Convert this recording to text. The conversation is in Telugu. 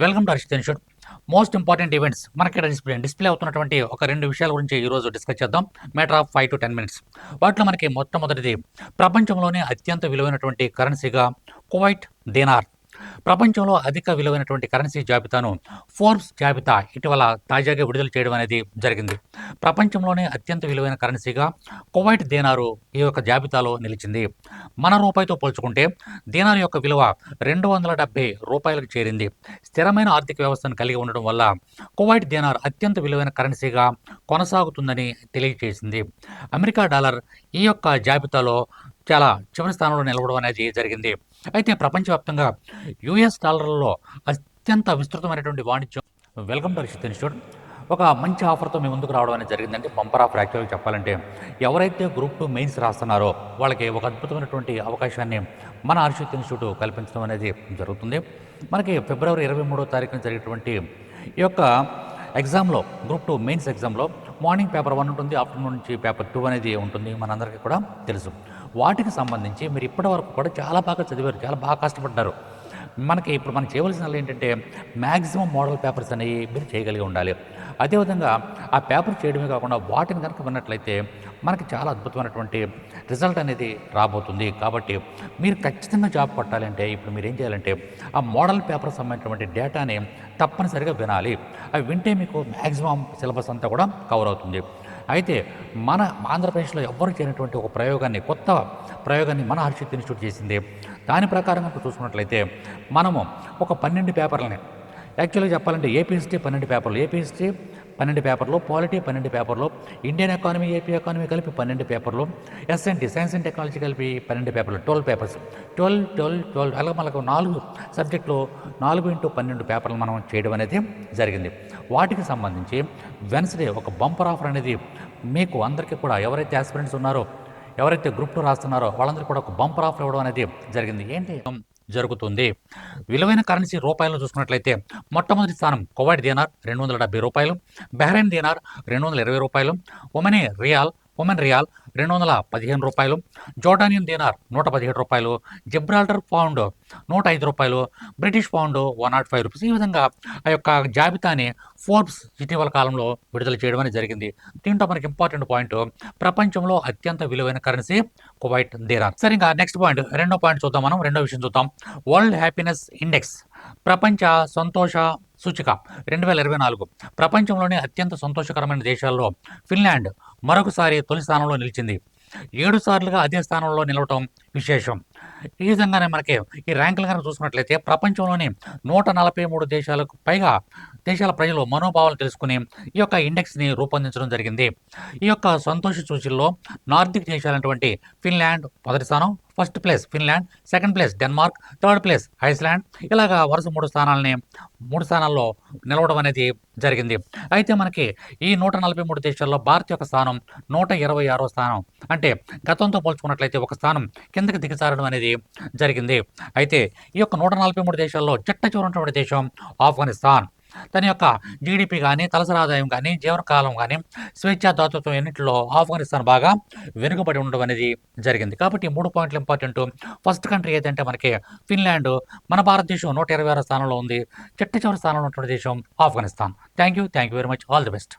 Welcome to Harshit institute. Most important events మనకి డిస్ప్లే అవుతున్నటువంటి ఒక రెండు విషయాల గురించి ఈరోజు డిస్కస్ చేద్దాం. Matter of 5 to 10 minutes. వాటిలో మనకి మొట్టమొదటిది, ప్రపంచంలోనే అత్యంత విలువైనటువంటి కరెన్సీగా కువైట్ దీనార్. ప్రపంచంలో అధిక విలువైనటువంటి కరెన్సీ జాబితాను ఫోర్బ్స్ జాబితా ఇటీవల తాజాగా విడుదల చేయడం అనేది జరిగింది. ప్రపంచంలోనే అత్యంత విలువైన కరెన్సీగా కువైట్ దీనారు ఈ యొక్క జాబితాలో నిలిచింది. మన రూపాయితో పోల్చుకుంటే దీనార్ యొక్క విలువ 270 రూపాయలకు చేరింది. స్థిరమైన ఆర్థిక వ్యవస్థను కలిగి ఉండడం వల్ల కువైట్ దీనార్ అత్యంత విలువైన కరెన్సీగా కొనసాగుతుందని తెలియజేసింది. అమెరికా డాలర్ ఈ యొక్క జాబితాలో చాలా చివరి స్థానంలో నిలవడం అనేది జరిగింది. అయితే ప్రపంచవ్యాప్తంగా యుఎస్ డాలర్లలో అత్యంత విస్తృతమైనటువంటి వాణిజ్యం. Welcome to Harshit institute. ఒక మంచి ఆఫర్తో మీ ముందుకు రావడం అనేది జరిగిందంటే బంపర్ ఆఫర్. యాక్చువల్గా చెప్పాలంటే ఎవరైతే గ్రూప్ 2 మెయిన్స్ రాస్తున్నారో వాళ్ళకి ఒక అద్భుతమైనటువంటి అవకాశాన్ని మన హర్షిత్ ఇన్స్టిట్యూట్ కల్పించడం అనేది జరుగుతుంది. మనకి ఫిబ్రవరి 23వ తారీఖున జరిగేటువంటి ఈ యొక్క ఎగ్జామ్లో, గ్రూప్ 2 మెయిన్స్ ఎగ్జామ్లో మార్నింగ్ పేపర్ 1 ఉంటుంది, ఆఫ్టర్నూన్ నుంచి పేపర్ 2 అనేది ఉంటుంది, మనందరికీ కూడా తెలుసు. వాటికి సంబంధించి మీరు ఇప్పటి వరకు కూడా చాలా బాగా చదివారు, చాలా బాగా కష్టపడ్డారు. మనకి ఇప్పుడు మనం చేయవలసిన ఏంటంటే మ్యాక్సిమం మోడల్ పేపర్స్ అనేవి మీరు చేయగలిగి ఉండాలి. అదేవిధంగా ఆ పేపర్ చేయడమే కాకుండా వాటిని కనుక విన్నట్లయితే మనకి చాలా అద్భుతమైనటువంటి రిజల్ట్ అనేది రాబోతుంది. కాబట్టి మీరు ఖచ్చితంగా జాబ్ కొట్టాలి అంటే ఇప్పుడు మీరు ఏం చేయాలంటే ఆ మోడల్ పేపర్ సంబంధించినటువంటి డేటాని తప్పనిసరిగా వినాలి. అవి వింటే మీకు మ్యాక్సిమం సిలబస్ అంతా కూడా కవర్ అవుతుంది. అయితే మన ఆంధ్రప్రదేశ్లో ఎవ్వరు చేయనటువంటి ఒక ప్రయోగాన్ని, కొత్త ప్రయోగాన్ని మన హర్షిత్ ఇన్స్టిట్యూట్ చేసింది. దాని ప్రకారం కనుక చూసుకున్నట్లయితే మనము ఒక 12 పేపర్లని, యాక్చువల్గా చెప్పాలంటే ఏపీ హిస్టరీ 12 పేపర్లు, ఏపీ హిస్టరీ 12 పేపర్లు, పాలిటీ 12 పేపర్లు, ఇండియన్ ఎకానమీ, ఏపీ ఎకానమీ కలిపి 12 పేపర్లు, ఎస్ఎన్టీ సైన్స్ అండ్ టెక్నాలజీ కలిపి 12 పేపర్లు, 12 పేపర్స్, 12 అలా మనకు 4 సబ్జెక్టులు 4x12 పేపర్లు మనం చేయడం అనేది జరిగింది. వాటికి సంబంధించి వెన్స్డే ఒక బంపర్ ఆఫర్ అనేది మీకు అందరికీ కూడా, ఎవరైతే ఆస్పిరెంట్స్ ఉన్నారో, ఎవరైతే గ్రూప్ 2 రాస్తున్నారో వాళ్ళందరికీ కూడా ఒక బంపర్ ఆఫర్ ఇవ్వడం అనేది జరిగింది. ఏంటి జరుగుతుంది? విలువైన కరెన్సీ రూపాయలను చూసుకున్నట్లయితే మొట్టమొదటి స్థానం కువైట్ దీనార్ 270 రూపాయలు, బహ్రెయిన్ దీనార్ 220 రూపాయలు, ఒమన్ రియాల్ 215 రూపాయలు, జోర్డానియన్ దీనార్ 117 రూపాయలు, జిబ్రాల్టర్ పౌండ్ 105 రూపాయలు, బ్రిటిష్ పౌండ్ 105 రూపీస్. ఈ విధంగా ఆ యొక్క జాబితాని ఫోర్బ్స్ ఇటీవల కాలంలో విడుదల చేయడం అనేది జరిగింది. దీంట్లో మనకి ఇంపార్టెంట్ పాయింట్, ప్రపంచంలో అత్యంత విలువైన కరెన్సీ కువైట్ దీనార్. సరే, ఇంకా నెక్స్ట్ పాయింట్, రెండో పాయింట్ చూద్దాం. మనం రెండో విషయం చూద్దాం. వరల్డ్ హ్యాపీనెస్ ఇండెక్స్, ప్రపంచ సంతోష సూచిక 2024 ప్రపంచంలోనే అత్యంత సంతోషకరమైన దేశాల్లో ఫిన్లాండ్ మరొకసారి తొలి స్థానంలో నిలిచింది. 7 సార్లుగా అదే స్థానంలో నిలవటం విశేషం. ఈ విధంగానే మనకి ఈ ర్యాంకులు కనుక చూసుకున్నట్లయితే ప్రపంచంలోని 143 దేశాలకు పైగా దేశాల ప్రజలు మనోభావాలు తెలుసుకుని ఈ యొక్క ఇండెక్స్ని రూపొందించడం జరిగింది. ఈ యొక్క సంతోష సూచీల్లో నార్డిక్ దేశాలైనటువంటి ఫిన్లాండ్ మొదటి స్థానం, first place Finland, second place Denmark, third place Iceland, ఇలాగా వరుస 3 స్థానాల్లో నిలవడం అనేది జరిగింది. అయితే మనకి ఈ 143 దేశాల్లో భారత్ యొక్క స్థానం 126వ స్థానం. అంటే గతంతో పోల్చుకున్నట్లయితే ఒక స్థానం కిందకి దిగజారడం అనేది జరిగింది. అయితే ఈ యొక్క 143 దేశాల్లో చిట్ట చివరి దేశం ఆఫ్ఘనిస్తాన్. తన యొక్క జీడిపి కానీ, తలసరి ఆదాయం కానీ, జీవనకాలం కానీ, స్వేచ్ఛా దాతృత్వం ఎన్నింటిలో ఆఫ్ఘనిస్తాన్ బాగా వెనుకబడి ఉండడం అనేది జరిగింది. కాబట్టి 3 పాయింట్లు ఇంపార్టెంట్. ఫస్ట్ కంట్రీ ఏదంటే మనకి ఫిన్లాండ్, మన భారతదేశం 126వ స్థానంలో ఉంది. చిట్ట చివరి స్థానంలో ఉన్నటువంటి దేశం Afghanistan. Thank you very much. All the best.